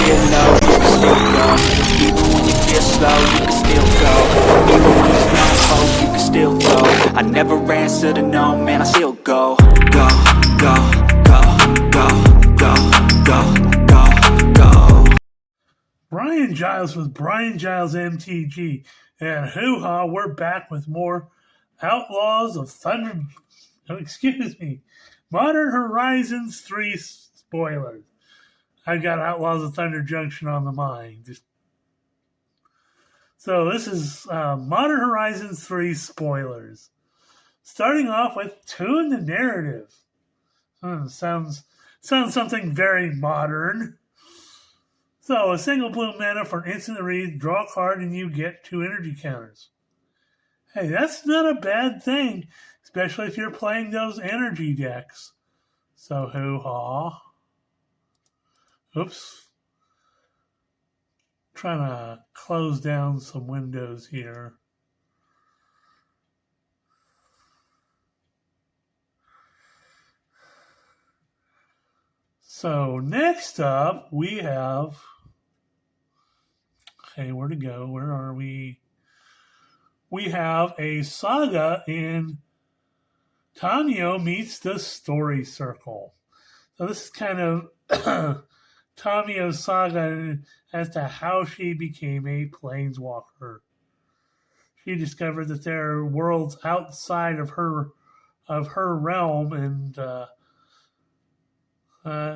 get low, you can still go. Even when you feel slow, you can still go. Even when there's no hope, you can still go. I never answer to no, man, I still go. Go, go, go, go, go, go, go, go. Brian Giles with Brian Giles MTG. And hoo-ha, we're back with more Outlaws of Thunder... Oh, excuse me. Modern Horizons 3 spoilers. I've got Outlaws of Thunder Junction on the mind. So this is Modern Horizons 3 spoilers. Starting off with Tune the Narrative. Sounds something very modern. So, a single blue mana for an instant read, draw a card, and you get 2 energy counters. Hey, that's not a bad thing, especially if you're playing those energy decks. So, hoo-ha. Oops. Trying to close down some windows here. So, next up, we have... Okay, where to go? Where are we? We have a saga in Tamiyo Meets the Story Circle. So this is kind of Tamiyo's saga as to how she became a planeswalker. She discovered that there are worlds outside of her realm, and that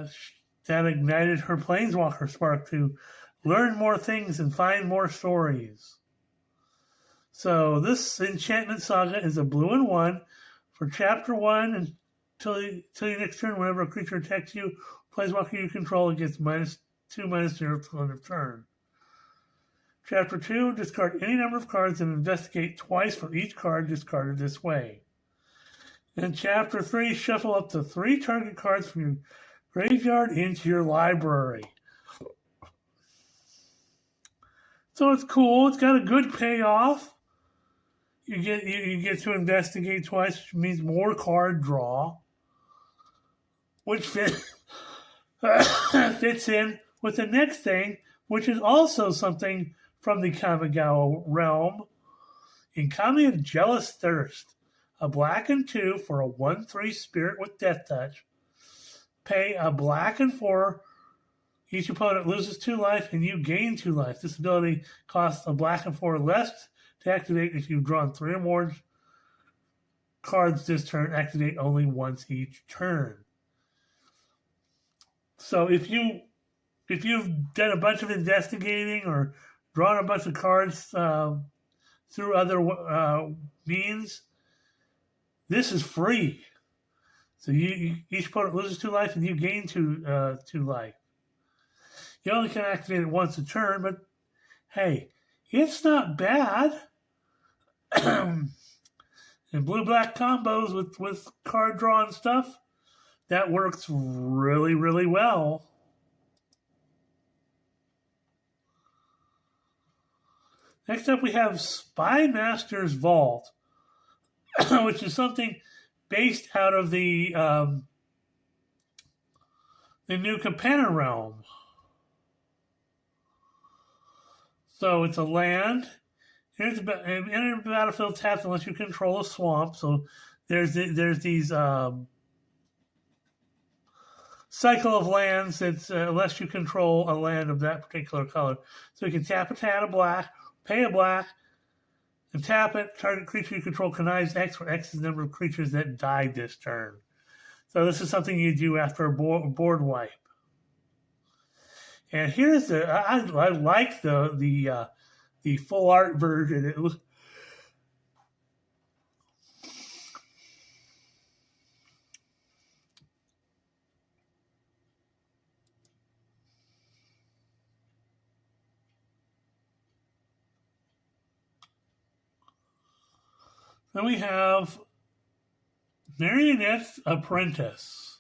ignited her planeswalker spark to learn more things and find more stories. So this enchantment saga is a blue and 1 for chapter 1 until your next turn. Whenever a creature attacks you, planeswalker you control, it gets -2/-0 till end of turn. Chapter 2, discard any number of cards and investigate twice for each card discarded this way. In chapter 3, shuffle up to 3 target cards from your graveyard into your library. So it's cool. It's got a good payoff. You get to investigate twice, which means more card draw, which fits in with the next thing, which is also something from the Kamigawa realm. In Kami of Jealous Thirst, a black and 2 for a 1/3 spirit with Death Touch. Pay a black and 4. Each opponent loses 2 life, and you gain 2 life. This ability costs a black and 4 less to activate if you've drawn 3 or more cards this turn. Activate only once each turn. So if you've done a bunch of investigating or drawn a bunch of cards through other means, this is free. So each opponent loses 2 life, and you gain 2 life. You only can activate it once a turn, but hey, it's not bad. And blue-black combos with card draw and stuff, that works really, really well. Next up, we have Spy Master's Vault, which is something based out of the new Capenna realm. So it's a land. Enter the battlefield tapped unless you control a swamp. So there's these cycle of lands that's unless you control a land of that particular color. So you can tap a black, pay a black, and tap it. Target creature you control connives X, where X is the number of creatures that died this turn. So this is something you do after a board wipe. And here's I like the full art version. It was Then we have Marionette's Apprentice.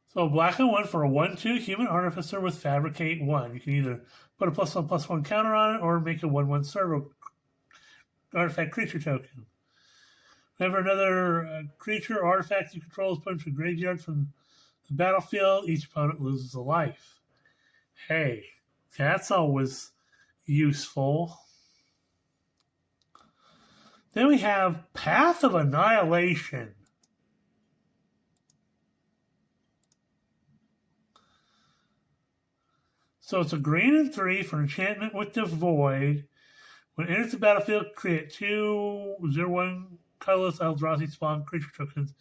So black and 1 for a 1/2 human artificer with Fabricate 1. You can either put a +1/+1 counter on it or make a 1/1 servo artifact creature token. Whenever another creature or artifact you control is put into a graveyard from the battlefield, each opponent loses a life. Hey, that's always useful. Then we have Path of Annihilation. So it's a green and 3 for enchantment with the Void. When it enters the battlefield, create 2/0/1 colorless Eldrazi spawn creature tokens,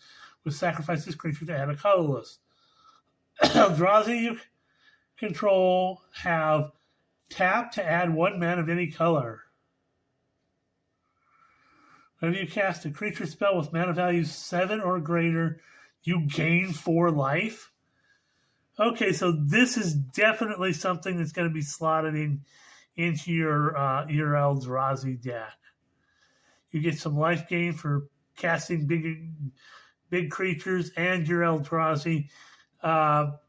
with sacrifice this creature to add a colorless. Eldrazi you control have tap to add 1 mana of any color. Whenever you cast a creature spell with mana value 7 or greater, you gain 4 life. Okay, so this is definitely something that's going to be slotted into your Eldrazi deck. You get some life gain for casting big creatures, and your Eldrazi are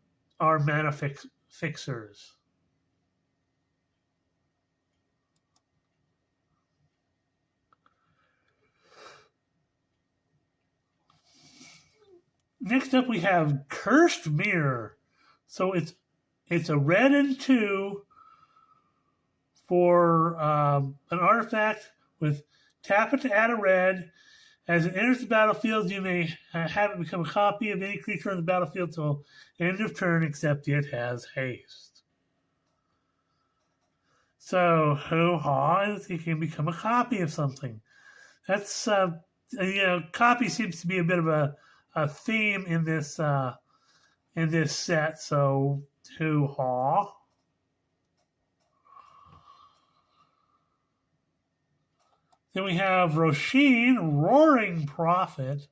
mana fixers. Next up, we have Cursed Mirror. So it's a red and 2 for an artifact with tap it to add a red. As it enters the battlefield, you may have it become a copy of any creature on the battlefield till end of turn, except it has haste. So, hoo-ha, it can become a copy of something. That's, copy seems to be a bit of a theme in this set, so hoo-ha. Then we have Roshin, Roaring Prophet.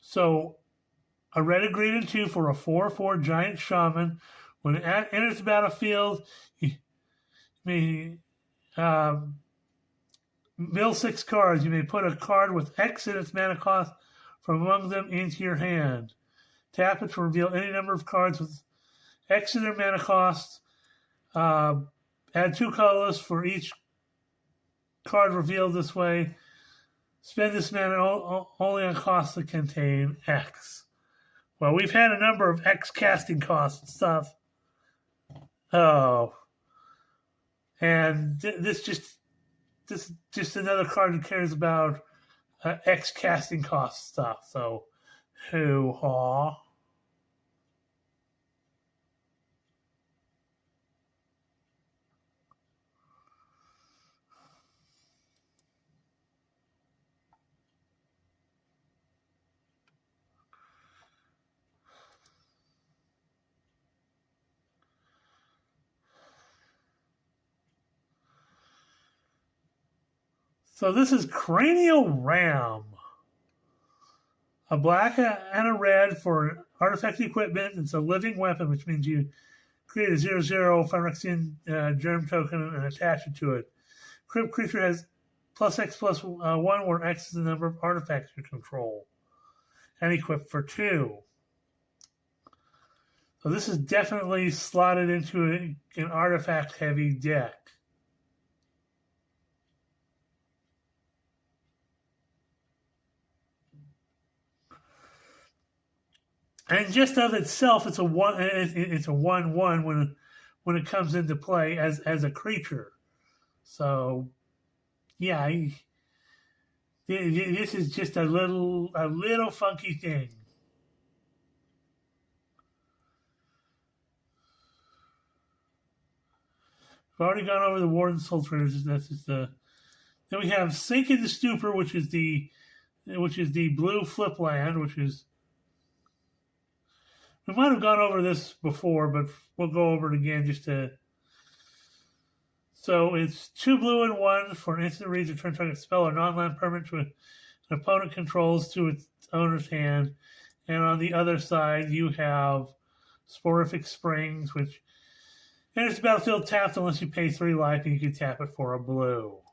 So a red, a green, and 2 for a 4/4 giant shaman. When it enters the battlefield, you may mill 6 cards. You may put a card with X in its mana cost from among them into your hand. Tap it to reveal any number of cards with X in their mana cost. Add 2 colors for each card revealed this way. Spend this mana only on costs that contain X. Well, we've had a number of X casting costs and stuff. Oh. And this is just another card that cares about X casting cost stuff. So, hoo-ha. So this is Cranial Ram. A black and a red for artifact equipment. It's a living weapon, which means you create a 0/0 Phyrexian germ token and attach it to it. Crypt creature has +X/+1, where X is the number of artifacts you control. And equipped for 2. So this is definitely slotted into an artifact-heavy deck. And just of itself, it's a 1/1 when it comes into play as a creature. So, yeah, this is just a little funky thing. We've already gone over the Warden's Soul Traders. That's just then we have Sink in the Stupor, which is the blue flip land, which is. We might have gone over this before, but we'll go over it again just to. So it's 2 blue and 1 for an instant reads a turn target spell or non-land permanent to an opponent controls to its owner's hand. And on the other side, you have Sporific Springs, which enters the battlefield tapped unless you pay 3 life, and you can tap it for a blue.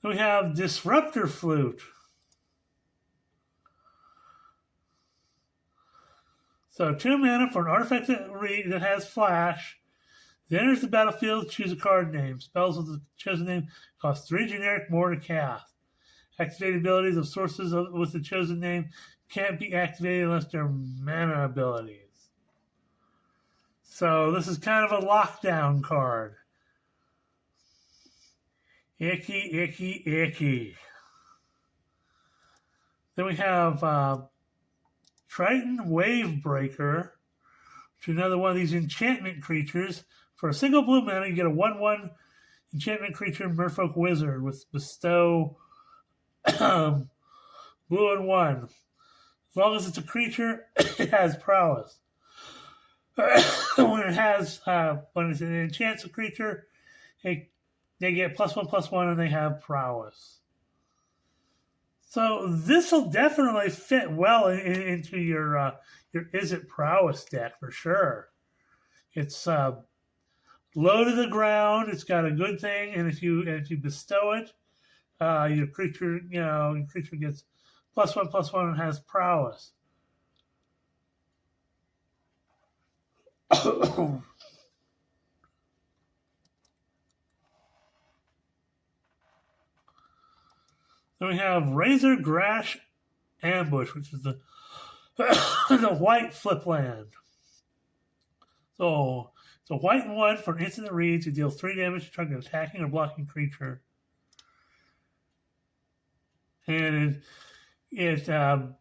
We have Disruptor Flute. So 2 mana for an artifact that has flash. Then enters the battlefield, choose a card name. Spells with the chosen name cost 3 generic more to cast. Activated abilities of sources with the chosen name can't be activated unless they're mana abilities. So this is kind of a lockdown card. Icky, icky, icky. Then we have Triton Wavebreaker, which is another one of these enchantment creatures. For a single blue mana, you get a 1/1 enchantment creature, Merfolk Wizard, with bestow blue and 1. As long as it's a creature, it has prowess. When it enchants a creature, they get +1/+1 and they have prowess. So this will definitely fit well into your Is It Prowess deck for sure. It's low to the ground. It's got a good thing, and if you bestow it, your creature gets +1/+1 and has prowess. Then we have Razor Grash Ambush, which is the the white flip land. So it's a white 1 for an instant that reads. It deals 3 damage to target attacking or blocking creature. And it on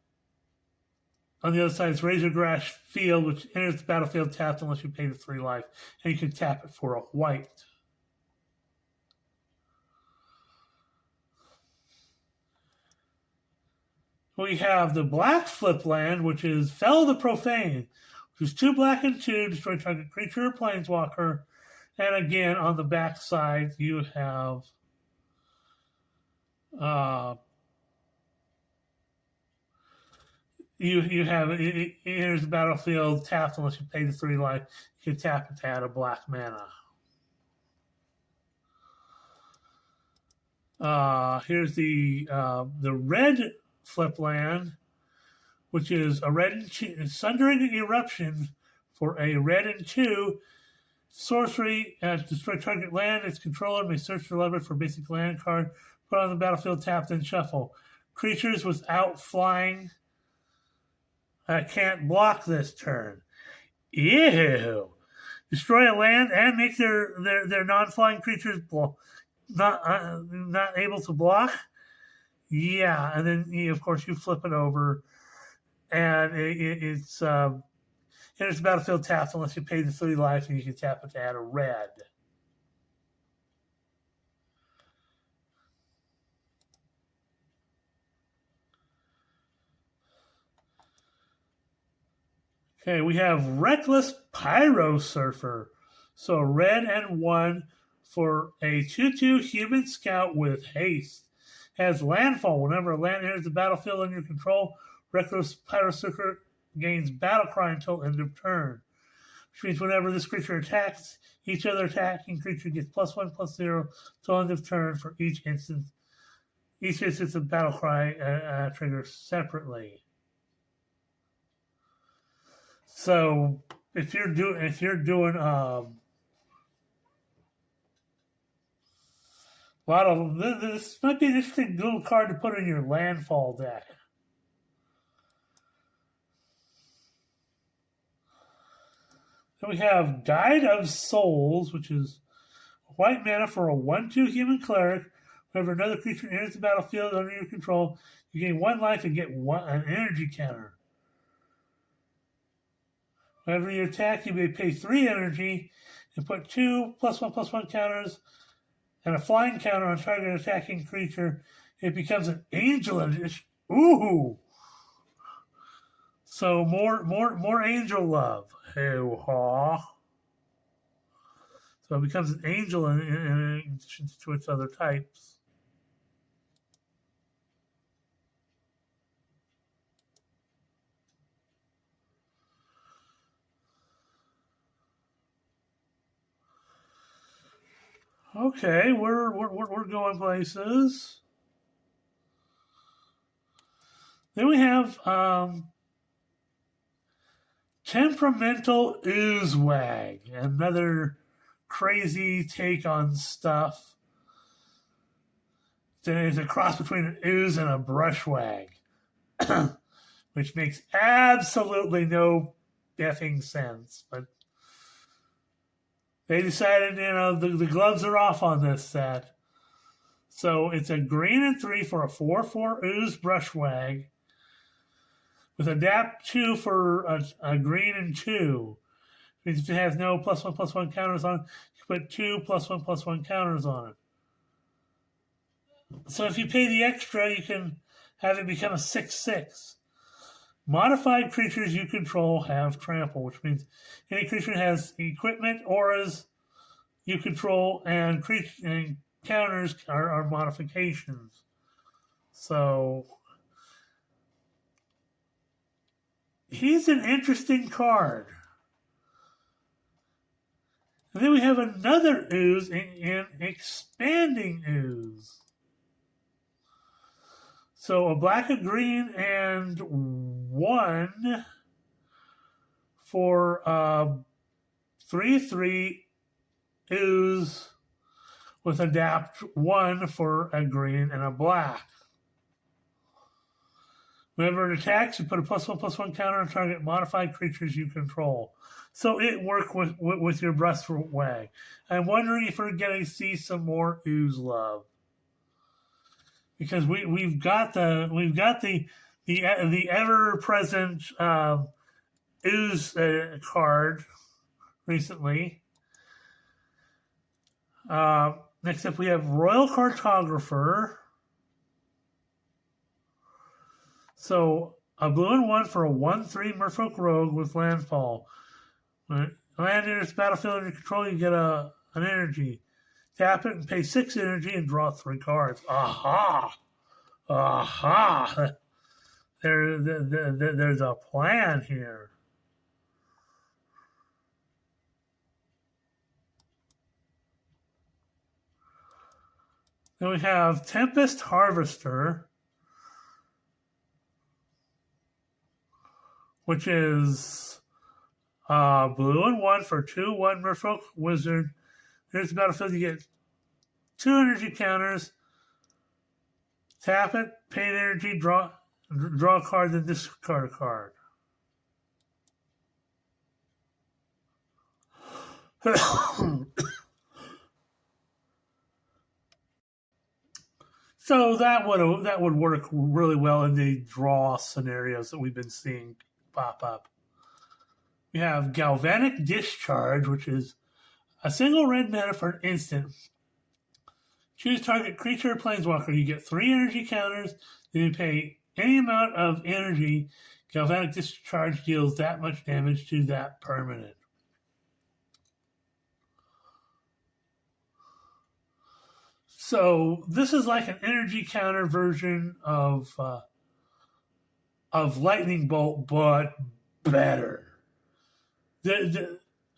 the other side is Razor Grash Field, which enters the battlefield tapped unless you pay the 3 life. And you can tap it for a white. We have the black flip land, which is Fell the Profane, which is 2 black and 2, destroy target creature or planeswalker. And again, on the back side, you have it enters the battlefield tapped unless you pay the 3 life. You can tap it to add a black mana. Here's the red flip land, which is a red and Sundering Eruption for a red and 2 sorcery. Destroy target land. Its controller may search for leverage for basic land card. Put on the battlefield, tap, then shuffle. Creatures without flying can't block this turn. Ew. Destroy a land and make their non-flying creatures not able to block. Yeah, and then of course you flip it over, and it's enters the battlefield tapped unless you pay the 3 life, and you can tap it to add a red. Okay, we have Reckless Pyro Surfer. So red and 1 for a 2/2 human scout with haste. Has landfall. Whenever a land enters the battlefield under your control, Reckless Pyro Surfer gains battle cry until end of turn. Which means whenever this creature attacks, each other attacking creature gets +1/+0 till end of turn for each instance. Each instance of battle cry triggers separately. So if you're doing a lot of this might be an interesting little card to put in your landfall deck. Then we have Guide of Souls, which is white mana for a 1/2 human cleric. Whenever another creature enters the battlefield under your control, you gain 1 life and get an energy counter. Whenever you attack, you may pay 3 energy and put 2 +1/+1 counters and a flying counter on target attacking creature. It becomes an angel edition. Ooh! So more angel love. Hey-haw. So it becomes an angel in addition to its other types. Okay, we're going places. Then we have Temperamental Oozewag, another crazy take on stuff. It's a cross between an ooze and a brushwag, which makes absolutely no effing sense. But they decided, the gloves are off on this set. So it's a green and 3 for a 4/4 ooze brushwag, with adapt 2 for a green and 2. Means if it has no +1/+1 counters on it, you put 2 +1/+1 counters on it. So if you pay the extra, you can have it become a 6/6. Modified creatures you control have trample, which means any creature has equipment, auras you control, and counters are modifications. So he's an interesting card. And then we have another ooze in Expanding Ooze. So a black, a green, and 1 for 3/3 ooze with adapt 1 for a green and a black. Whenever it attacks, you put a +1/+1 counter on target modified creatures you control. So it worked with your brushwag. I'm wondering if we're going to see some more ooze love, because we've got the ever present ooze card recently. Next up, we have Royal Cartographer. So a blue and 1 for a 1/3 Merfolk Rogue with landfall. When land enters battlefield under control, you get an energy. Tap it and pay 6 energy and draw 3 cards. Aha! Aha! There's a plan here. Then we have Tempest Harvester, which is blue and 1 for 2/1 Merfolk Wizard. Here's the battlefield. You get 2 energy counters. Tap it, pay an energy, draw a card, then discard a card. So that would work really well in the draw scenarios that we've been seeing pop up. We have Galvanic Discharge, which is a single red mana for an instant. Choose target creature or planeswalker. You get 3 energy counters. Then you pay any amount of energy. Galvanic Discharge deals that much damage to that permanent. So this is like an energy counter version of Lightning Bolt, but better.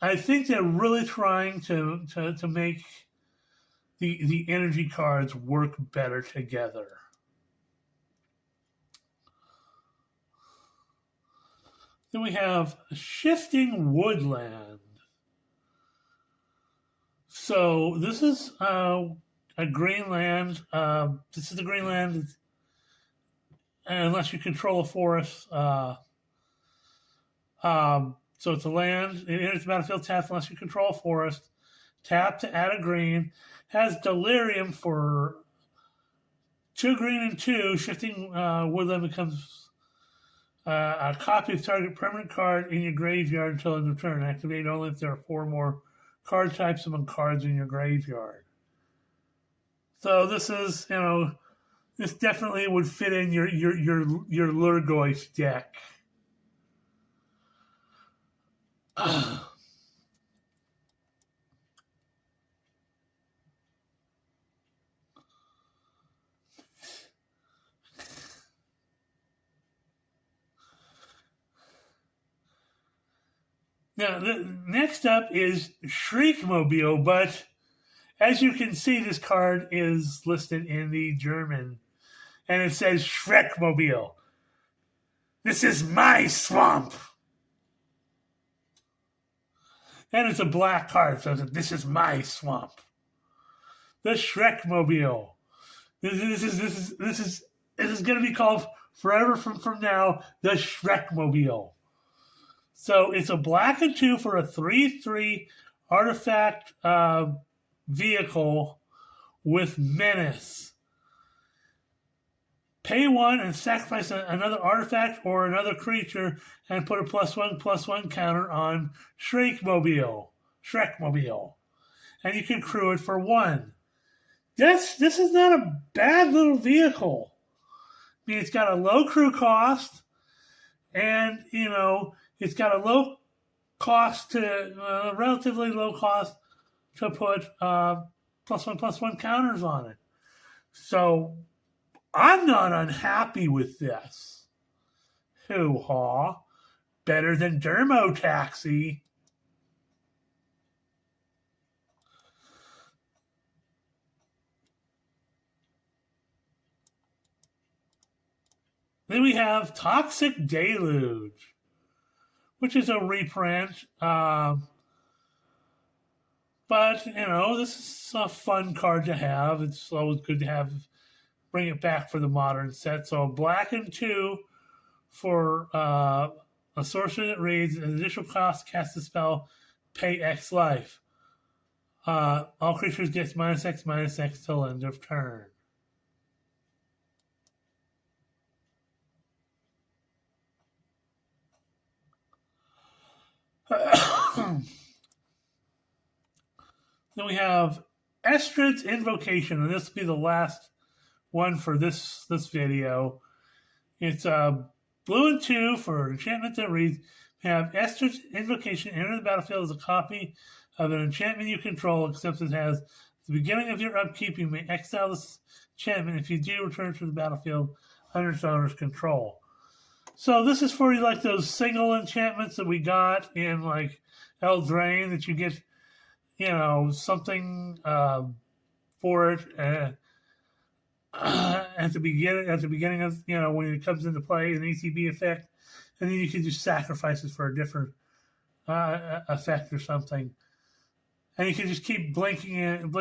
I think they're really trying to make the energy cards work better together. Then we have Shifting Woodland. So this is a green land. This is the green land, unless you control a forest. So it's a land. It enters the battlefield tapped unless you control a forest. Tap to add a green. Has Delirium for 2 green and 2. Shifting Woodland becomes a copy of target permanent card in your graveyard until end of turn. Activate only if there are 4 more card types among cards in your graveyard. So this is, this definitely would fit in your Lurgoyf deck. Now, next up is Shriekmobile, but as you can see, this card is listed in the German, and it says Shrekmobile. This is my swamp. And it's a black card, so this is my swamp. The Shrekmobile. This is going to be called forever from now the Shrekmobile. So it's a black and 2 for a 3/3 artifact vehicle with menace. Pay 1 and sacrifice another artifact or another creature and put a +1/+1 counter on Shrekmobile. And you can crew it for 1. This is not a bad little vehicle. I mean, it's got a low crew cost, and, it's got a low cost to, relatively low cost to put +1/+1 counters on it. So I'm not unhappy with this. Hoo-ha. Better than Dermo Taxi. Then we have Toxic Deluge, which is a reprint. But, this is a fun card to have. It's always good to bring it back for the modern set. So black and 2 for a sorcerer that reads an additional cost, cast the spell, pay X life. All creatures get -X till end of turn. Then we have Estrid's Invocation, and this will be the last one for this video. It's blue and 2 for enchantment that reads, have Estrid's Invocation enter the battlefield as a copy of an enchantment you control, except it has the beginning of your upkeep. You may exile this enchantment. If you do, return to the battlefield under its owner's control. So this is for like those single enchantments that we got in like Eldraine that you get, something for it at the beginning of when it comes into play, an ETB effect, and then you can just sacrifice it for a different effect or something, and you can just keep blinking it in.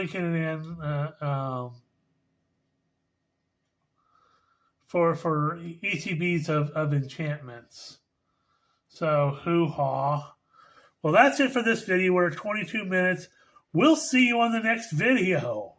For ETBs of enchantments. So, hoo-ha. Well, that's it for this video. We're at 22 minutes. We'll see you on the next video.